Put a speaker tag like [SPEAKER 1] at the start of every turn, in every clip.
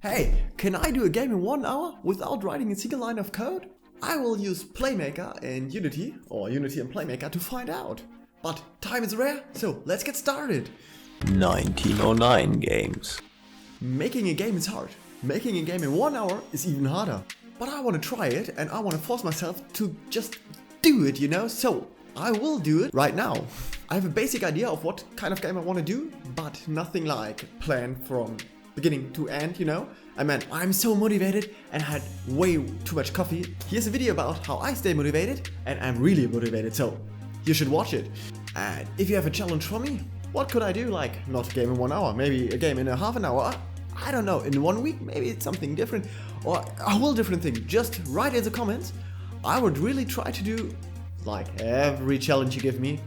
[SPEAKER 1] Hey, can I do a game in 1 hour without writing a single line of code? I will use Playmaker and Unity, or Unity and Playmaker to find out. But time is rare, so let's get started.
[SPEAKER 2] 1909 games.
[SPEAKER 1] Making a game is hard. Making a game in 1 hour is even harder. But I want to try it and I want to force myself to just do it, you know? So I will do it right now. I have a basic idea of what kind of game I want to do, but nothing like planned from beginning to end, you know? I mean, I'm so motivated and had way too much coffee. Here's a video about how I stay motivated, and I'm really motivated, so you should watch it. And if you have a challenge for me, what could I do? Like, not a game in 1 hour, maybe a game in a half an hour. I don't know, in 1 week, maybe it's something different, or a whole different thing. Just write in the comments. I would really try to do like every challenge you give me,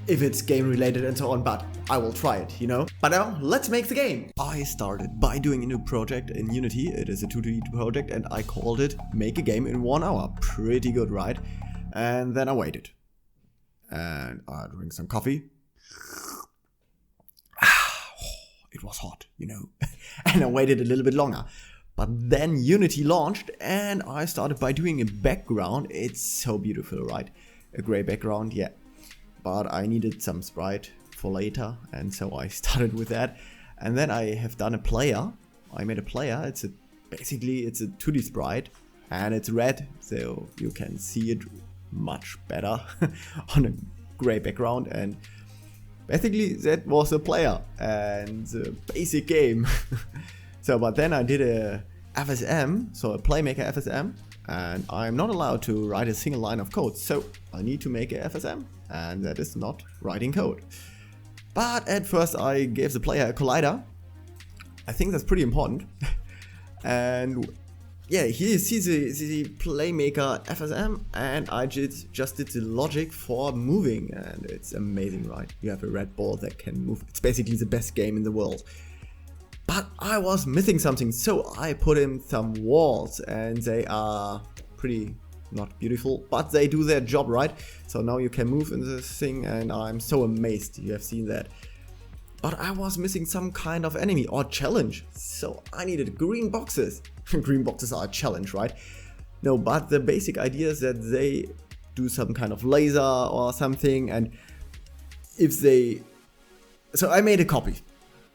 [SPEAKER 1] if it's game related and so on, but I will try it, you know? But now, let's make the game! I started by doing a new project in Unity. It is a 2D project and I called it Make a Game in 1 hour. Pretty good, right? And then I waited. And I drank some coffee. It was hot, you know? And I waited a little bit longer. But then Unity launched and I started by doing a background. It's so beautiful, right? A gray background, yeah. But I needed some sprite for later, and so I started with that. And then I have done a player. I made a player. Basically it's a 2D sprite, and it's red, so you can see it much better on a gray background. And basically that was a player and a basic game. So, but then I did a FSM, so a Playmaker FSM, and I'm not allowed to write a single line of code, so I need to make a FSM, and that is not writing code. But at first I gave the player a collider. I think that's pretty important. And yeah, here you see the Playmaker FSM, and I just did the logic for moving, and it's amazing, right? You have a red ball that can move. It's basically the best game in the world. But I was missing something, so I put in some walls, and they are pretty not beautiful, but they do their job, right? So now you can move in this thing, and I'm so amazed you have seen that. But I was missing some kind of enemy or challenge, so I needed green boxes. Green boxes are a challenge, right? No, but the basic idea is that they do some kind of laser or something, and if they... So I made a copy.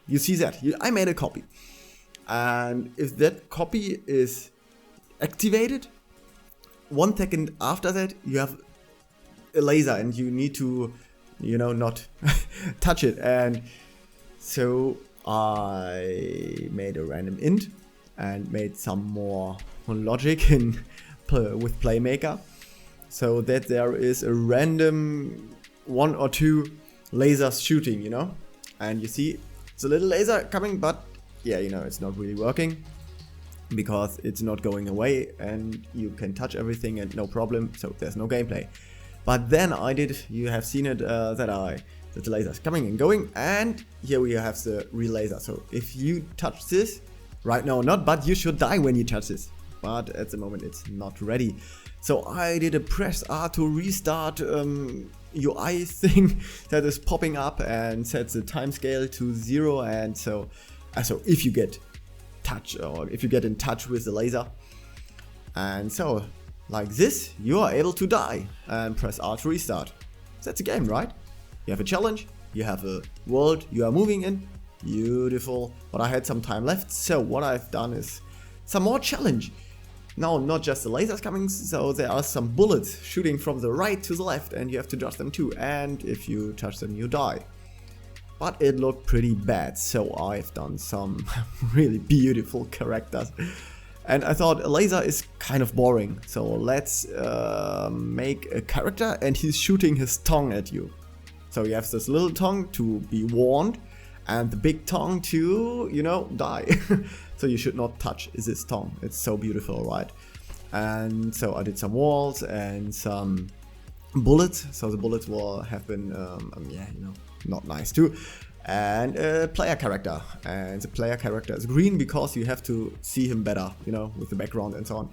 [SPEAKER 1] You see that? I made a copy. And if that copy is activated, 1 second after that, you have a laser and you need to, you know, not touch it. And so I made a random int and made some more logic with Playmaker, so that there is a random 1 or 2 lasers shooting, you know? And you see it's a little laser coming, but yeah, you know, it's not really working because it's not going away and you can touch everything and no problem, so there's no gameplay. But then I did, you have seen it, that the laser is coming and going, and here we have the real laser. So if you touch this, right now not, but you should die when you touch this. But at the moment it's not ready. So I did a press R to restart UI thing that is popping up and sets the time scale to 0, and so if you get touch, or if you get in touch with the laser, and so like this you are able to die and press R to restart. That's a game, right? You have a challenge, you have a world you are moving in, beautiful. But I had some time left, so what I've done is some more challenge. Now not just the lasers coming, so there are some bullets shooting from the right to the left, and you have to dodge them too, and if you touch them you die. But it looked pretty bad, so I've done some really beautiful characters. And I thought a laser is kind of boring, so let's make a character and he's shooting his tongue at you. So you have this little tongue to be warned, and the big tongue to, you know, die. So you should not touch this tongue. It's so beautiful, right? And so I did some walls and some bullets. So the bullets will have been, yeah, you know, not nice too. And a player character. And the player character is green because you have to see him better, you know, with the background and so on.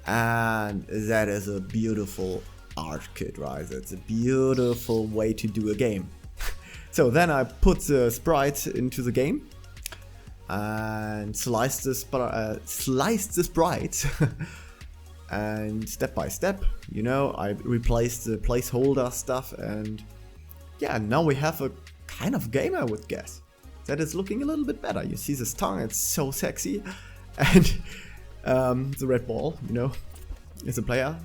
[SPEAKER 1] And that is a beautiful art kit, right? That's a beautiful way to do a game. So then I put the sprites into the game. and sliced the sprites. And step by step, you know, I replaced the placeholder stuff, and yeah, now we have a kind of game, I would guess, that is looking a little bit better. You see this tongue, it's so sexy, and the red ball, you know, is a player.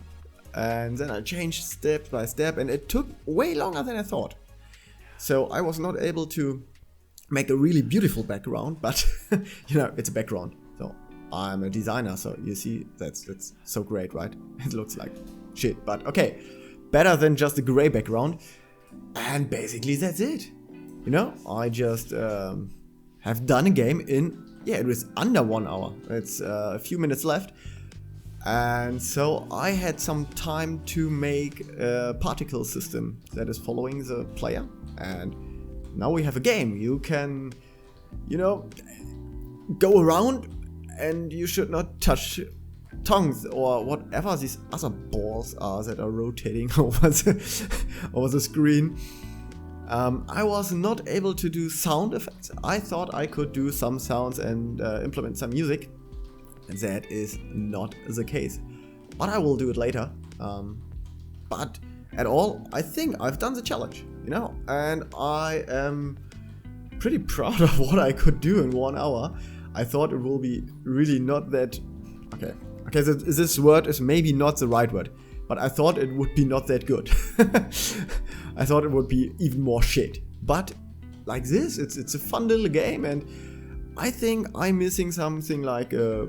[SPEAKER 1] And then I changed step by step, and it took way longer than I thought. So I was not able to make a really beautiful background, but you know, it's a background. So I'm a designer, so you see, that's so great, right? It looks like shit, but okay, better than just a gray background. And basically that's it. You know, I just have done a game in, yeah, it was under 1 hour. It's a few minutes left. And so I had some time to make a particle system that is following the player. And now we have a game. You can, you know, go around, and you should not touch tongues or whatever these other balls are that are rotating over the screen. I was not able to do sound effects. I thought I could do some sounds and implement some music. That is not the case. But I will do it later. But at all, I think I've done the challenge, you know, and I am pretty proud of what I could do in 1 hour. I thought it will be really not that... Okay, this word is maybe not the right word, but I thought it would be not that good. I thought it would be even more shit. But like this, it's a fun little game, and I think I'm missing something like a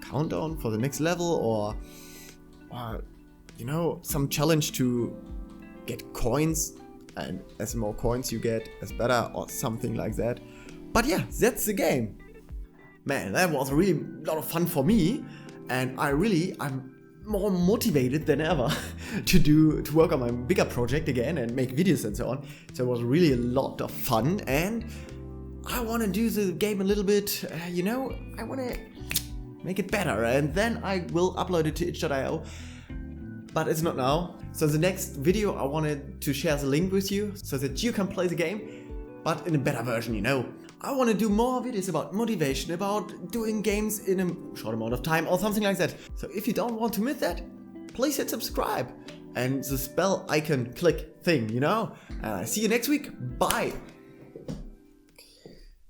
[SPEAKER 1] countdown for the next level, or you know, some challenge to get coins, and as more coins you get, as better, or something like that. But yeah, that's the game. Man, that was a really lot of fun for me, and I'm more motivated than ever to work on my bigger project again and make videos and so on. So it was really a lot of fun, and I want to do the game a little bit, you know, I want to make it better, and then I will upload it to itch.io, but it's not now. So the next video I wanted to share the link with you so that you can play the game, but in a better version, you know. I want to do more videos about motivation, about doing games in a short amount of time or something like that. So if you don't want to miss that, please hit subscribe and the bell icon click thing, you know. And I see you next week. Bye.